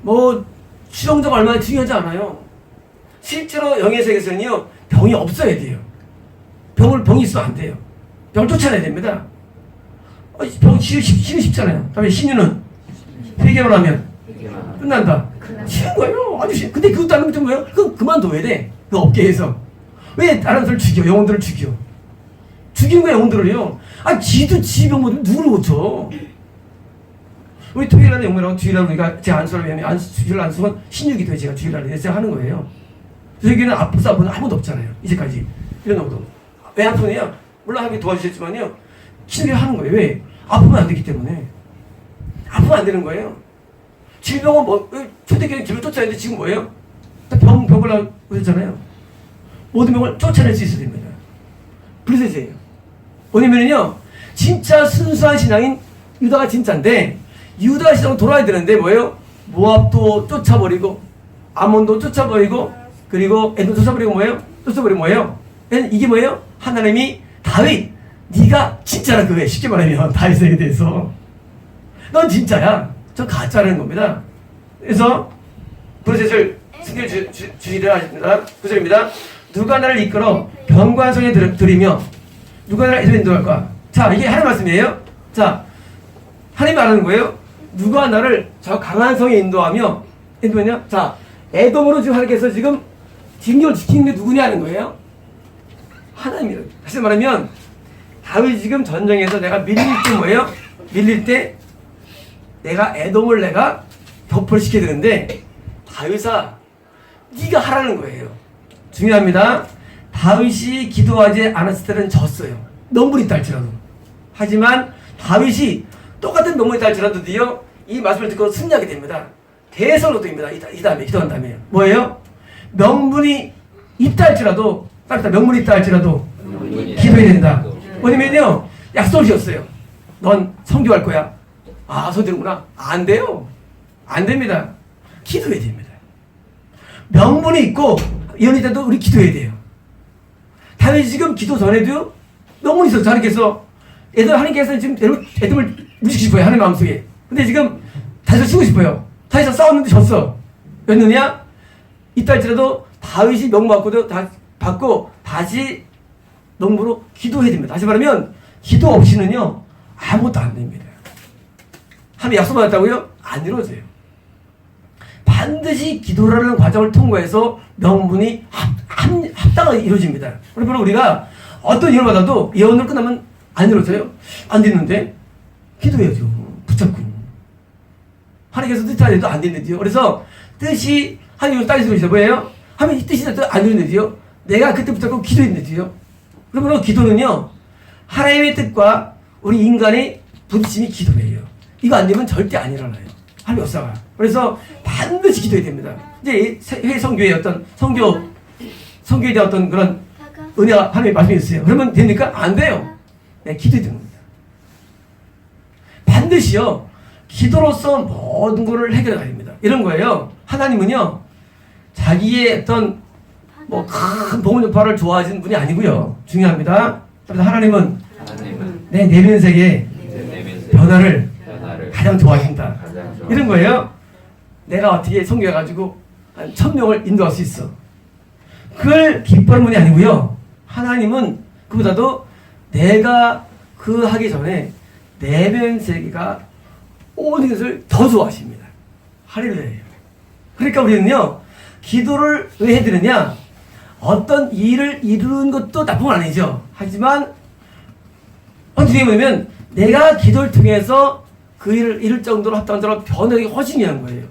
뭐 실용자가 얼마나 중요하지 않아요. 실제로 영의 세계에서는요, 병이 없어야 돼요. 병이 있으면 안 돼요. 병을 쫓아내야 됩니다. 병 치료 쉽잖아요. 다음에 신유는 회개만 하면 끝난다. 쉬운 거예요. 아주 쉬운. 근데 그것도 안 하면 뭐예요? 그건 그만둬야 돼. 그 업계에서. 왜 다른 사람을 죽여? 영혼들을 죽여. 죽이는 거야, 영혼들을요. 지도 지병 못 누구를 고쳐? 우리 토요일날에 영문하고 주일날 우리가 제가 안수를 하면 주일 안수는 신유기도에 제가 주일날에 제가 하는 거예요. 여기는 아프서 아픈 한 번도 없잖아요. 이제까지. 이런 것도. 왜 아프냐? 물론 하게 도와주셨지만요. 신유기 하는 거예요. 왜? 아프면 안 되기 때문에. 아프면 안 되는 거예요. 질병은 초대교회 질병 쫓아내는데 지금 뭐예요? 병 걸라고 그랬잖아요. 모든 병을 쫓아낼 수 있어야 됩니다. 블레셋이에요. 왜냐면요, 진짜 순수한 신앙인 유다가 진짜인데, 유다 신앙으로 돌아야 되는데 뭐예요? 모압도 쫓아버리고, 아몬도 쫓아버리고, 그리고 에돔 쫓아버리고 뭐예요? 쫓아버리고 뭐예요? 이게 뭐예요? 하나님이 다윗, 네가 진짜라 그거예요. 쉽게 말하면 다윗에 대해서 넌 진짜야. 저 가짜라는 겁니다. 그래서 블레셋을 승리를 주시리라 하십니다. 9절입니다. 누가 나를 이끌어 병관성에 들이며 누가 나를 에돔에 인도할까? 자, 이게 하나님 말씀이에요. 자, 하나님이 말하는 거예요. 누가 나를 저 강한 성에 인도하며, 인도하냐? 자, 에돔으로 지금 하나님께서 지금 징계를 지키는 게 누구냐 하는 거예요. 하나님이라고. 다시 말하면 다윗이 지금 전쟁에서 내가 밀릴 때 뭐예요? 밀릴 때 내가 에돔을 내가 격포를 시켜야 되는데, 다윗아 네가 하라는 거예요. 중요합니다. 다윗이 기도하지 않았을 때는 졌어요. 명분이 있다 할지라도. 하지만 다윗이 똑같은 명분이 있다 할지라도요, 이 말씀을 듣고 승리하게 됩니다. 대선로도입니다. 이 다음에 기도한 다음에 뭐예요? 명분이 있다 할지라도, 따뜻하 명분이 있다 할지라도 기도해야 된다. 왜냐면요, 약속을 지었어요. 넌 선교할 거야. 선교구나. 안 돼요. 안 됩니다. 기도해야 됩니다. 명분이 있고 예언이 돼도 우리 기도해야 돼요. 다윗이 지금 기도 전에도 명분이 있어서 하나님께서 하나님께서 지금 에돔을 물리시고 싶어요. 하나님 마음속에. 근데 지금 다윗을 치고 싶어요. 다윗이랑 싸웠는데 졌어. 왜느냐? 이따 할지라도 다윗이 명분 받고 다시 명분으로 기도해야 됩니다. 다시 말하면 기도 없이는요, 아무것도 안 됩니다. 하나님 약속 받았다고요? 안 이루어져요. 반드시 기도라는 과정을 통과해서 명분이 합당하게 이루어집니다. 그러면 우리가 어떤 예언을 받아도 예언을 끝나면 안 이루어져요? 안 됐는데 기도해야죠. 붙잡고. 하나님께서 뜻하려 해도 안 됐는데요. 그래서 뜻이 하나님께서 딸이 소리죠. 뭐예요? 하나님 뜻이 안 이루어졌는데요. 내가 그때 붙잡고 기도했는데요. 그러면 기도는요, 하나님의 뜻과 우리 인간의 부딪힘이 기도예요. 이거 안 되면 절대 안 일어나요. 하나님 역사가. 그래서 반드시 기도해야 됩니다. 이제 성교의 어떤 성교에 대한 어떤 그런 은혜가 하나님의 말씀이 있어요. 그러면 됩니까? 안 돼요. 네, 기도해야 됩니다. 반드시요 기도로서 모든 것을 해결해야 됩니다. 이런 거예요. 하나님은요 자기의 어떤 뭐 큰 복음 전파를 좋아하시는 분이 아니고요. 중요합니다. 하나님은 내 내면 세계의 변화를 가장 좋아하신다. 이런 거예요. 내가 어떻게 성교해가지고 한 1000명을 인도할 수 있어. 그걸 기뻐하는 분이 아니고요. 하나님은 그보다도 내가 그 하기 전에 내면 세계가 모든 것을 더 좋아하십니다. 할렐루야예요. 그러니까 우리는요 기도를 왜 해드느냐, 어떤 일을 이루는 것도 나쁜 건 아니죠. 하지만 어떻게 보면 내가 기도를 통해서 그 일을 이룰 정도로 합당적으로 변하기 훨씬 중요한 거예요.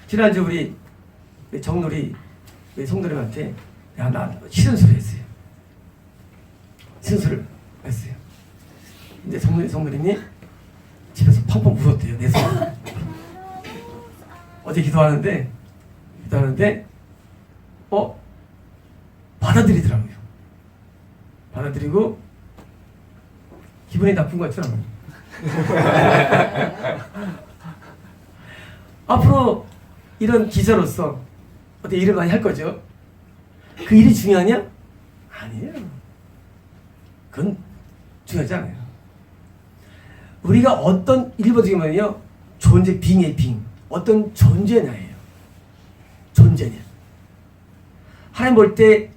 지난주 우리 정놀이 송도림한테 나 시선수를 했어요. 시선수를 했어요. 근데 송도림이 집에서 펑펑 울었대요. 내 손. 어제 기도하는데 받아들이더라고요. 받아들이고 기분이 나쁜 것 같죠? 앞으로 이런 기자로서 어떻게 일을 많이 할 거죠? 그 일이 중요하냐? 아니에요. 그건 중요하지 않아요. 우리가 어떤 일을 보지면요 존재 빙의 빙, 어떤 존재냐예요. 존재냐. 하나님 볼 때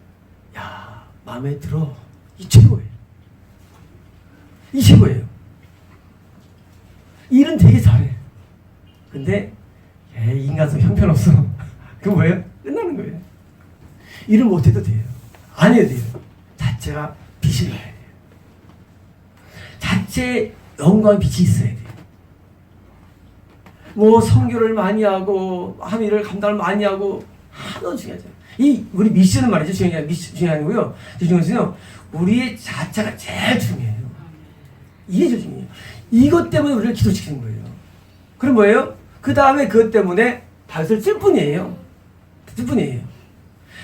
야 마음에 들어, 이 최고예요. 이 최고예요. 일은 되게 잘해. 근데 인간성 형편없어. 그건 뭐예요? 끝나는 거예요. 일을 못해도 돼요. 안 해도 돼요. 자체가 빛이 나야 돼요. 자체 영광의 빛이 있어야 돼요. 뭐 선교를 많이 하고 함의를 감당을 많이 하고 하나도 중요하죠. 이 우리 미션은 말이죠. 중요한 미션이 아니고요. 중요한 것은요 우리의 자체가 제일 중요해요. 이게 제일 중요해요. 이것 때문에 우리를 기도시키는 거예요. 그럼 뭐예요? 그 다음에 그것 때문에 다윗을 쓸 뿐이에요. 쓸 뿐이에요.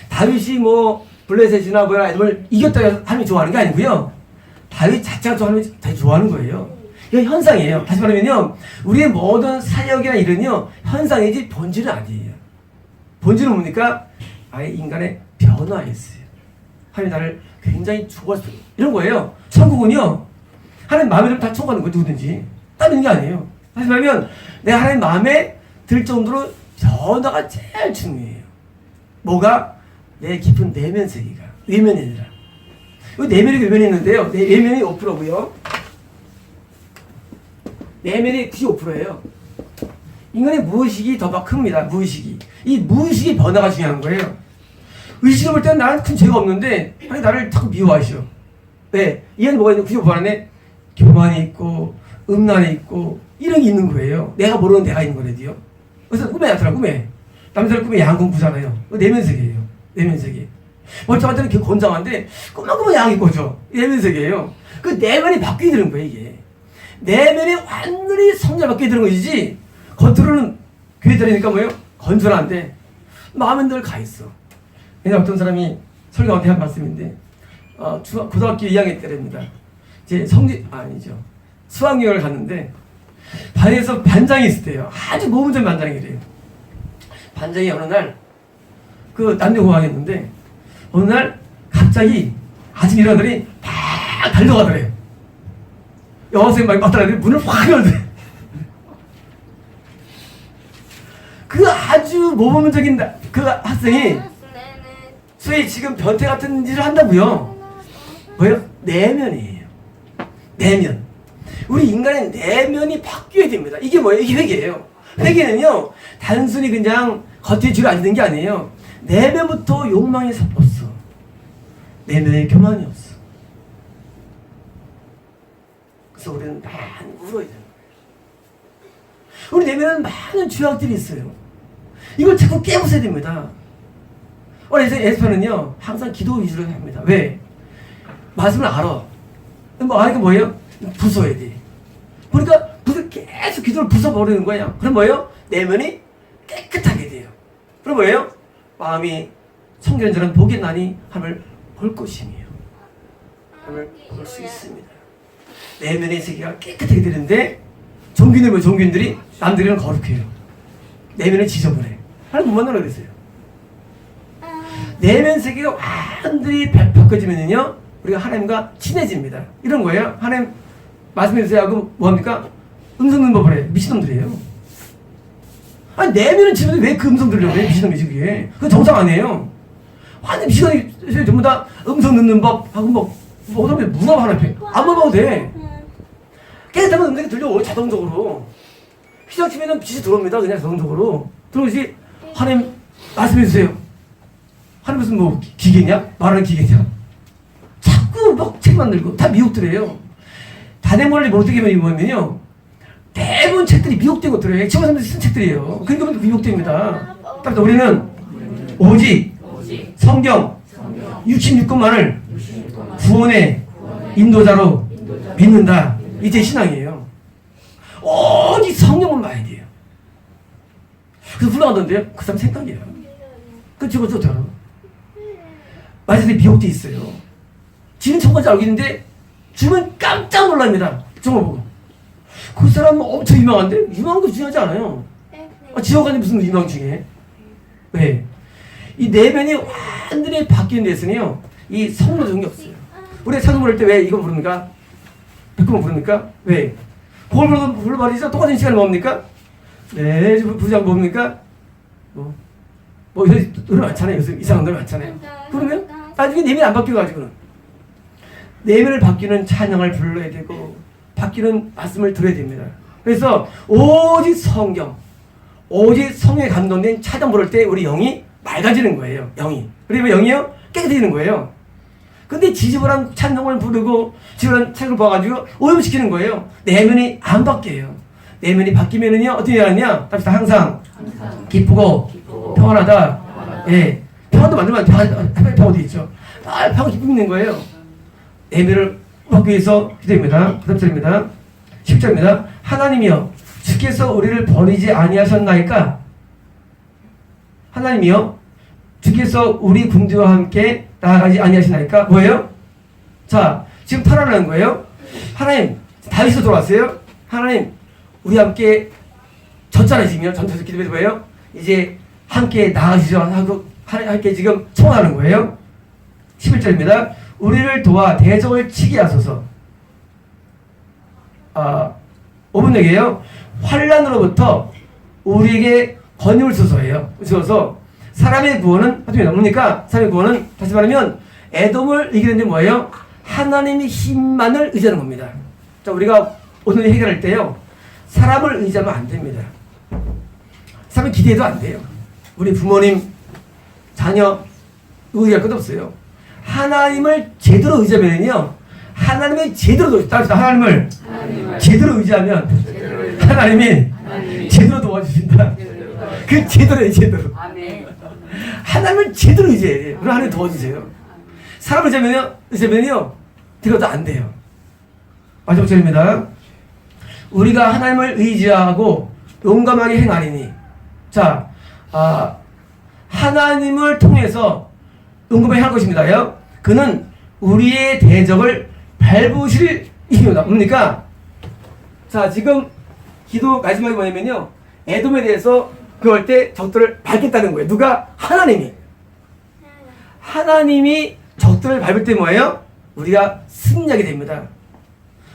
다윗이 뭐 블레셋이나 뭐라 이걸 이겼다고 해서 하나님이 좋아하는 게 아니고요. 다윗 자체가 또 하나님이 되게 좋아하는 거예요. 이게 현상이에요. 다시 말하면요, 우리의 모든 사역이나 일은요 현상이지 본질은 아니에요. 본질은 뭡니까? 아예 인간의 변화였어요. 하나님 나를 굉장히 좋아했어요. 이런 거예요. 천국은요 하나님 마음에 들면 다 청구하는 거예요. 누구든지 따르는 게 아니에요. 다시 말하면 내가 하나님 마음에 들 정도로 변화가 제일 중요해요. 뭐가? 내 깊은 내면 세계가, 외면이 아니라. 내면이 외면이 있는데요. 내면이 5%고요. 내면이 95%예요. 인간의 무의식이 더 막 큽니다. 무의식이. 이 무의식의 변화가 중요한 거예요. 의식을 볼 때는 나는 큰 죄가 없는데 아니 나를 자꾸 미워하셔. 왜? 얘는 뭐가 있는 95% 안에 교만이 있고 음란이 있고 이런 게 있는 거예요. 내가 모르는 내가 있는 거래요. 그래서 꿈에 나타나. 꿈에 남자들 꿈에 야한 공부잖아요. 내면 세계예요. 내면 세계. 멀쩡한 때는 건장한데 꿈만 야하게 꿔죠. 내면 세계예요. 그 내면이 바뀌게 되는 거예요. 이게 내면이 완전히 성장 바뀌게 되는 것이지 겉으로는 교회 다니니까 뭐예요? 건전한데 마음은 늘 가 있어. 그냥 어떤 사람이 설교한테 한 말씀인데 고등학교 2학년 때랍니다. 이제 아니죠. 수학여행을 갔는데 반에서 반장이 있을 때요. 아주 모범적 반장이래요. 반장이 어느 날 그 남녀공학이었는데 어느 날 갑자기 아침 일어나더니 막 달려가더래요. 여학생 막 따라가더니 문을 확 열더래. 그 아주 모범적인 그 학생이 소위 지금 변태 같은 일을 한다고요. 뭐예요? 내면이에요. 내면. 우리 인간의 내면이 바뀌어야 됩니다. 이게 뭐예요? 이게 회개예요. 회개는요 단순히 그냥 겉에 쥐가 앉는 게 아니에요. 내면부터 욕망이 없어. 내면에 교만이 없어. 그래서 우리는 많이 울어야 돼요. 우리 내면에는 많은 죄악들이 있어요. 이걸 자꾸 깨부숴야 됩니다. 그래서 에스파는요 항상 기도 위주로 합니다. 왜? 말씀을 알아. 뭐 아니까 뭐예요? 부숴야 돼. 그러니까 계속 기도를 부숴버리는 거예요. 그럼 뭐예요? 내면이 깨끗하게 돼요. 그럼 뭐예요? 마음이 성결한 자는 복이 나니 하늘 볼 것이며 하나님을 볼 수 있습니다. 내면의 세계가 깨끗하게 되는데 종균들이 남들이랑 거룩해요. 내면은 지저분해. 하나님 못 만나라 그랬어요. 내면 세계가 완전히 바꿔지면요 우리가 하나님과 친해집니다. 이런 거예요. 하나님 말씀해주세요 하고 뭐합니까? 음성 듣는 법을 해. 미친놈들이에요. 아니 내면은 지금 왜 그 음성 들으려고 해? 미친놈이지 그게. 그건 정상 아니에요. 완전 미친놈이 전부 다 음성 듣는 법 하고 뭐 어떤 게 문화 하나 펴. 안 먹어도 돼. 깨끗하면 음성이 들려요 자동적으로. 휘장 치면은 빛이 들어옵니다. 그냥 자동적으로. 들어오지 하나님 말씀해주세요. 하나님 무슨 뭐 기계냐? 말하는 기계냐? 자꾸 막 책 만들고 다 미혹들이에요. 다대머리 못되게 뭐냐면요 대부분 책들이 미혹된 것들이에요. 지금 사람들이 쓴 책들이에요. 그러니까 미혹됩니다. 따라서 우리는 오직 성경 66권만을 구원의 인도자로 믿는다. 이제 신앙이에요. 오직 성경만 봐야 돼요. 그래서 훌륭하던데요? 그 사람 생각이에요. 그 저거 어떡하나? 말씀에 미혹돼 있어요. 지는 정말 잘 알고 있는데 주면 깜짝 놀랍니다. 정말 보고. 그 사람은 엄청 유명한데? 유명한 거 중요하지 않아요. 지옥 안에 무슨 유명 중에. 왜? 이 내면이 완전히 바뀌는 데서는요, 이 성로 종이 없어요. 우리 찬송 부를 때 왜 이거 부릅니까? 백구만 부릅니까? 왜? 그걸 불러 말이죠. 똑같은 시간에 뭡니까? 네, 부장 뭡니까? 요새 노래 많잖아요. 요새 이상한 노래 많잖아요. 그러면 나중에 내면이 안 바뀌어가지고는 내면을 바뀌는 찬양을 불러야 되고 바뀌는 말씀을 들어야 됩니다. 그래서 오직 성경, 오직 성령에 감동된 찬양 부를 때 우리 영이 맑아지는 거예요. 영이. 그러면 영이요? 깨끗해지는 거예요. 근데 지지부랑 찬송을 부르고 지지부랑 책을 봐가지고 오염시키는 거예요. 내면이 안 바뀌어요. 내면이 바뀌면은요 어떻게 하느냐? 답시다. 항상 기쁘고 평안하다. 예, 평안도 만들면 평안 어디 있죠? 평안 기쁨이 있는 거예요. 내면을 받기 위해서 기도입니다. 9절입니다. 10절입니다. 하나님이여 주께서 우리를 버리지 아니하셨나이까? 하나님이여 주께서 우리 군대와 함께 나아가지 아니하시나이까? 뭐예요? 자, 지금 탈환하는 거예요. 하나님, 다윗으로 돌아왔어요. 하나님, 우리 함께 졌잖아요. 지금요. 전투에서 기도해서 뭐예요? 이제 함께 나아가시죠 하고 함께 지금 청하는 거예요. 11절입니다. 우리를 도와 대적을 치게 하소서. 5분 얘기예요. 환난으로부터 우리에게 권유를 주소서. 사람의 구원은 어떻게 뭡니까? 사람의 구원은 다시 말하면 에돔을 이기는데 뭐예요? 하나님의 힘만을 의지하는 겁니다. 자, 우리가 오늘 해결할 때요, 사람을 의지하면 안 됩니다. 사람을 기대해도 안 돼요. 우리 부모님, 자녀 의지할 것도 없어요. 하나님을 제대로 의지하면요, 하나님의 제대로 따라서 하나님을 제대로 의지하면 하나님이 제대로 도와주신다. 그 제대로예요, 제대로. 하나님을 제대로 의지해야 돼요. 그럼 하나님 도와주세요. 사람을 의지하면요, 들어도 안 돼요. 마지막 절입니다. 우리가 하나님을 의지하고 용감하게 행하리니. 자, 하나님을 통해서 용감하게 할 것입니다요. 그는 우리의 대적을 밟으실 이유다. 뭡니까? 자, 지금 기도 마지막에 뭐냐면요, 에돔에 대해서 그럴 때 적들을 밟겠다는 거예요. 누가? 하나님이 적들을 밟을 때 뭐예요? 우리가 승리하게 됩니다.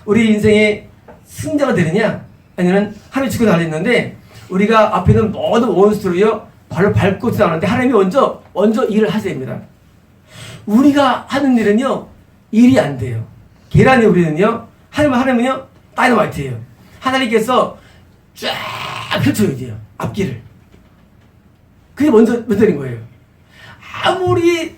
우리 인생에 승자가 되느냐? 아니면 하나님이 죽고 달렸는데 우리가 앞에 있는 모든 원수들이요 발로 밟고 지나가는데 하나님이 먼저 일을 하셔야 됩니다. 우리가 하는 일은요 일이 안 돼요. 계란이 우리는요 하나님은요 다이너마이트예요. 하나님께서 쫙 펼쳐야 돼요. 앞길을. 그게 먼저 되는 거예요. 아무리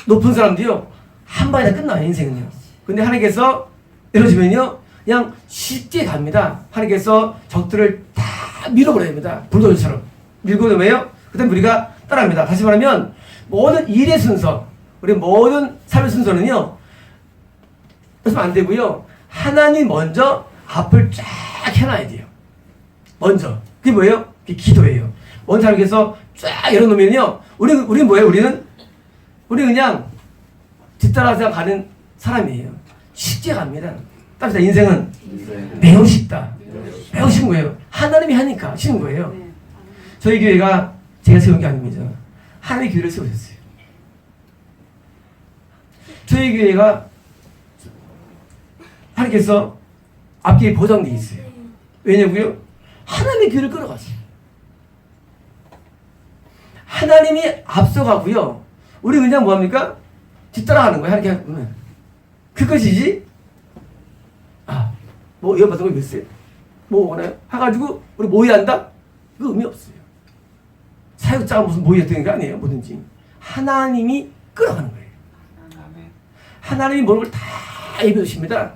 높은 사람도요 한 방에 다 끝나요. 인생은요. 근데 하나님께서 내려주면요 그냥 쉽게 갑니다. 하나님께서 적들을 다 밀어버려야 됩니다. 불도저처럼 밀고 나면요 그 다음에 우리가 따라갑니다. 다시 말하면 모든 일의 순서, 우리 모든 삶의 순서는요 그러면 안 되고요, 하나님 먼저 앞을 쫙 해놔야 돼요. 먼저. 그게 뭐예요? 그게 기도예요. 먼저 하나님께서 쫙 열어놓으면요 우리는 뭐예요? 우리 그냥 뒤따라서 가는 사람이에요. 쉽게 갑니다. 따라서 인생은 매우 쉽다. 매우 쉬운 거예요. 하나님이 하니까 쉬운 거예요. 저희 교회가 제가 세운 게 아닙니다. 하나님의 교회를 세우셨어요. 저희 교회가 하나님께서 앞뒤에 보장되어 있어요. 왜냐고요? 하나님의 교회를 끌어갔어요. 하나님이 앞서가고요. 우리 그냥 뭐합니까? 뒤따라가는 거예요. 하나님께 그것이지. 뭐 이어받은 거 있어요? 뭐 오나요? 해가지고 우리 모의한다? 그 의미 없어요. 사역자가 무슨 모의했던 게 아니에요. 뭐든지 하나님이 끌어가는 거예요. 하나님이 모든 걸 다 예배하십니다.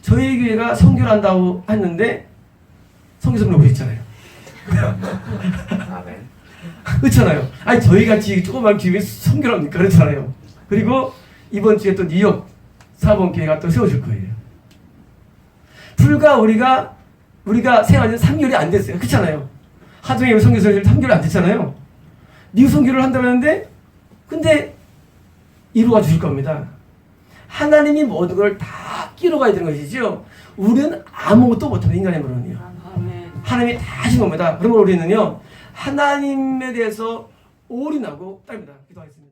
저희 교회가 선교를 한다고 했는데 선교사님 오셨잖아요. 그렇잖아요. 아니 저희 같이 조그만 교회 선교를 합니까? 그렇잖아요. 그리고 이번 주에 또 뉴욕 사본 교회가 또 세워질 거예요. 불과 우리가 생활한 지 3개월이 안 됐어요. 그렇잖아요. 하정의 선교사님 3개월 안 됐잖아요. 뉴욕 선교를 한다고 했는데 근데 이루어 주실 겁니다. 하나님이 모든 걸 다 끼러가야 되는 것이죠. 우리는 아무것도 못합니다. 인간의 물은요. 하나님이 다 하신 겁니다. 그러면 우리는요 하나님에 대해서 올인하고 따릅니다. 기도하겠습니다.